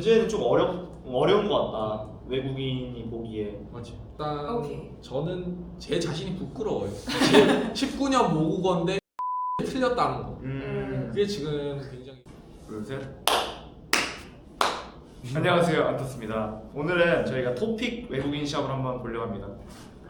문제는 좀 어려운 것 같다. 외국인이 보기에. 맞지. 일단 오케이. 저는 제 자신이 부끄러워요. 19년 모국어인데 틀렸다는 거. 그게 지금 굉장히. 둘, 셋. 안녕하세요, 안토스입니다. 오늘은 저희가 토픽 외국인 시합을 한번 보려고 합니다.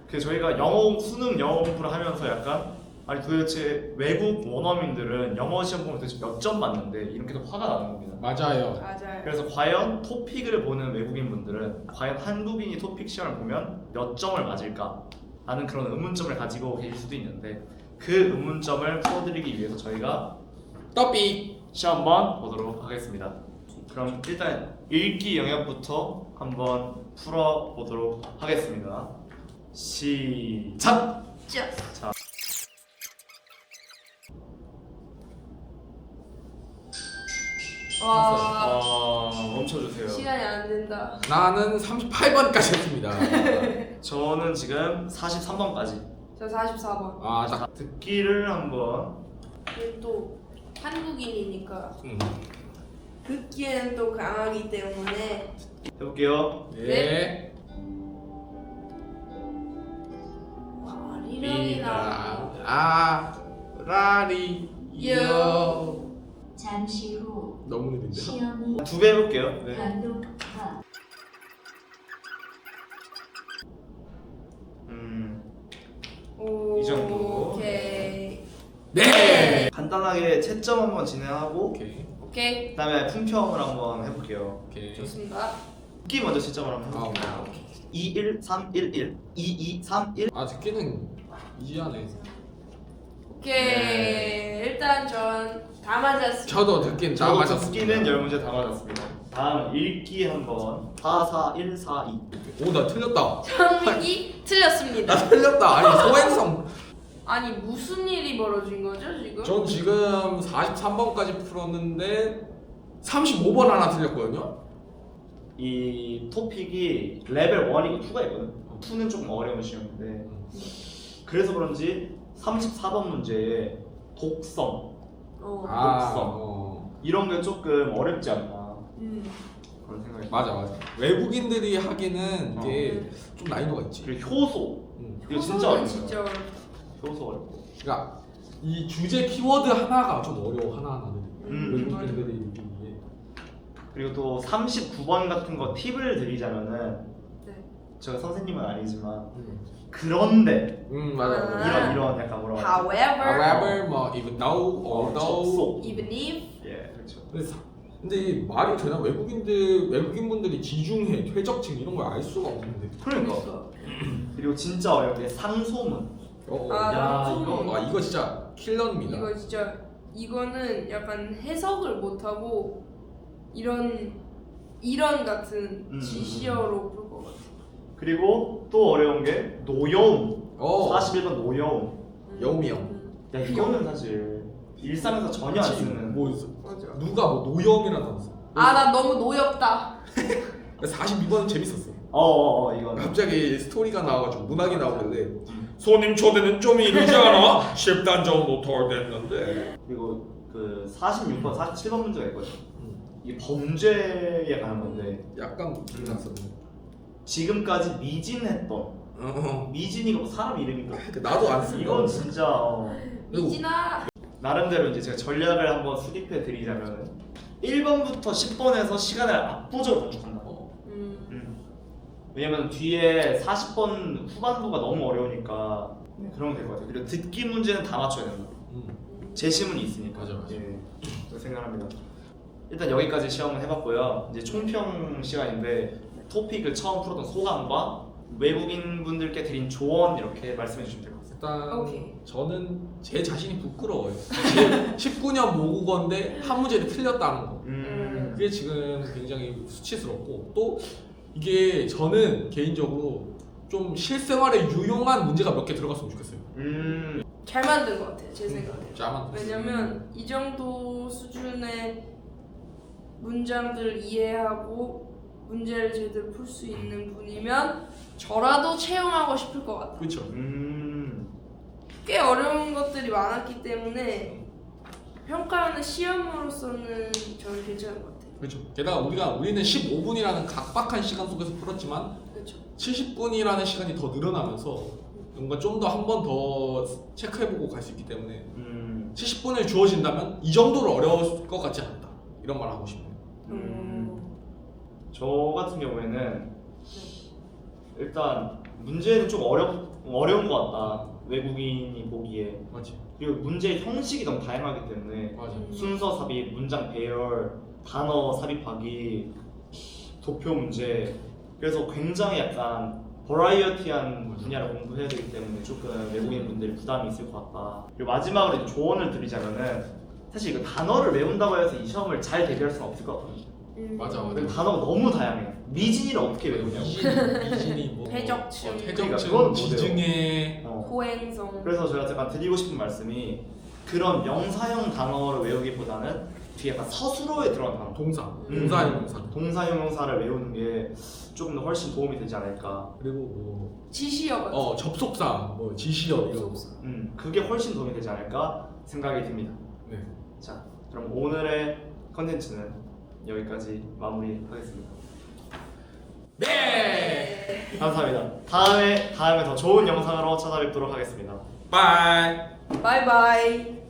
저희가 수능 영어 공부를 하면서 약간 아니 도대체 외국 원어민들은 영어 시험 보면 도대체 몇 점 맞는데 이렇게도 화가 나는 겁니다. 맞아요. 맞아요. 그래서 과연 토픽을 보는 외국인 분들은 과연 한국인이 토픽 시험을 보면 몇 점을 맞을까 라는 그런 의문점을 가지고 계실 수도 있는데 그 의문점을 풀어드리기 위해서 저희가 토픽 시험 한번 보도록 하겠습니다. 그럼 일단 읽기 영역부터 한번 풀어보도록 하겠습니다. 시작! 자. 와, 멈춰주세요. 시간이 안 된다. 나는 38번까지 했습니다. 저는 지금 43번까지. 저 44번. 아, 자, 딱. 듣기를 한번. 또 한국인이니까 음. 듣기에는 또 강하기 때문에 해볼게요. 네. 와, 리령이나 아, 라리요. 잠시 후 너무 느린데. 시험이 2배 해볼게요. 네. 반복화 이 정도. 오케이. 네. 간단하게 채점 한번 진행하고 오케이. 오케이. 그다음에 품평을 한번 해볼게요. 오케이. 좋습니다. 듣기 먼저 채점을 한번 아, 해볼게요. 오케이. 2, 1, 3, 1, 1 2, 2, 3, 1 아, 듣기는 이지하네. 오케이. 네. 일단 전 다 맞았습니다. 저도 듣기는 다 저도 맞았습니다. 듣기는 10문제 다 맞았습니다. 다음 읽기 한번 4, 4, 1, 4, 2 오, 나 틀렸다. 정민이 틀렸습니다. 나 틀렸다. 아니, 소행성. 아니 무슨 일이 벌어진 거죠 지금? 전 지금 43번까지 풀었는데 35번 하나 틀렸거든요. 이 토픽이 레벨 1이고 2가 있거든. 2는 조금 어려운 시험인데 그래서 그런지 34번 문제에 독성 독성. 이런 게 조금 어렵지 않나 그런 생각이 맞아. 외국인들이 하기는 이게 좀 난이도가 있지. 그리고 효소 이거 진짜 어려워요. 진짜 어렵다. 효소 어렵고 그러니까 이 주제 키워드 하나가 좀 어려워 하나하나는. 외국인들이 이게. 그리고 또 39번 같은 거 팁을 드리자면은 네. 제가 선생님은 아니지만 그런데 맞아. 이런 약간 뭐라고 하지? However, However, 뭐 even though, although. 접속. even if, 예, 그렇죠. 근데 이 말이 되나? 외국인분들이 지중해, 퇴적층 이런 걸 알 수가 없는데. 그러니까. 그리고 진짜 어려운 게 상소문. 아, 이거 진짜 킬러입니다. 이거 진짜 이거는 약간 해석을 못 하고 이런 같은 지시어로 풀 것 같아. 그리고 또 어려운 게 노여움. 41번 노여움. 여우미요. 야 이거는 사실 일상에서 전혀 안 쓰는. 뭐 맞아. 누가 뭐 노여움이라는 단어 써. 아, 나 너무 노엽다. 42번은 재밌었어. 이거는. 갑자기 스토리가 나와가지고 문학이 나오길래 손님 초대는 좀 이르지 않아? 10단 정도 덜 됐는데. 그리고 그 46번, 47번 문제가 있거든. 이게 범죄에 관한 건데 약간 불났었네. 지금까지 미진했던 미진이가 뭐 사람 이름인가? 나도 안 쓰는 이건 거. 진짜 미진아. 나름대로 이제 제가 전략을 한번 수립해 드리자면 1번부터 10번에서 시간을 압도적으로 단축한다. 왜냐면 뒤에 40번 후반부가 너무 어려우니까 그러면 될 것 같아요. 그리고 듣기 문제는 다 맞춰야 된다. 제시문이 있으니까. 맞아. 예, 그렇게 생각합니다. 일단 여기까지 시험을 해봤고요. 이제 총평 시간인데 토픽을 처음 풀었던 소감과 외국인 분들께 드린 조언 이렇게 말씀해 주시면 될 것 같습니다. 일단 오케이. 저는 제 자신이 부끄러워요. 19년 모국어인데 한 문제를 틀렸다는 거. 그게 지금 굉장히 수치스럽고 또 이게 저는 개인적으로 좀 실생활에 유용한 문제가 몇 개 들어갔으면 좋겠어요. 잘 만든 것 같아요, 제 생각에. 짜만. 왜냐면 이 정도 수준의 문장들 이해하고 문제를 제대로 풀 수 있는 분이면 저라도 채용하고 싶을 것 같아요. 그렇죠. 꽤 어려운 것들이 많았기 때문에 평가하는 시험으로서는 저는 괜찮은 것 같아요. 그렇죠. 게다가 우리는 15분이라는 각박한 시간 속에서 풀었지만 그렇죠. 70분이라는 시간이 더 늘어나면서 뭔가 좀 더 한 번 더 체크해보고 갈 수 있기 때문에 70분을 주어진다면 이 정도로 어려울 것 같지 않다. 이런 말 하고 싶네요. 저 같은 경우에는 일단 문제는 좀 어려운 것 같다. 외국인이 보기에. 맞지? 그리고 문제의 형식이 너무 다양하기 때문에 맞아. 순서 삽입, 문장 배열, 단어 삽입하기, 도표 문제. 그래서 굉장히 약간 버라이어티한 분야를 공부해야 되기 때문에 조금 외국인 분들이 부담이 있을 것 같다. 그리고 마지막으로 이제 조언을 드리자면은 사실 이거 단어를 외운다고 해서 이 시험을 잘 대비할 수는 없을 것 같거든요. 맞아. 근데 단어가 너무 다양해요. 미진이를 어떻게 외우냐고. 미진이 뭐 해적층. 그러니까 그건 해적층, 못해요. 지증에 고행성. 그래서 제가 약간 드리고 싶은 말씀이 그런 명사형 단어를 외우기보다는 뒤에 약간 서술어에 들어간 단어, 동사. 동사형용사를 외우는 게 조금 더 훨씬 도움이 되지 않을까. 그리고 뭐 지시어 같은. 접속사, 뭐 지시어 이런 거. 접속사. 그게 훨씬 도움이 되지 않을까 생각이 듭니다. 네. 자, 그럼 오늘의 컨텐츠는 여기까지 마무리하겠습니다. 네. 감사합니다. 다음에 더 좋은 영상으로 찾아뵙도록 하겠습니다. 바이. 바이바이.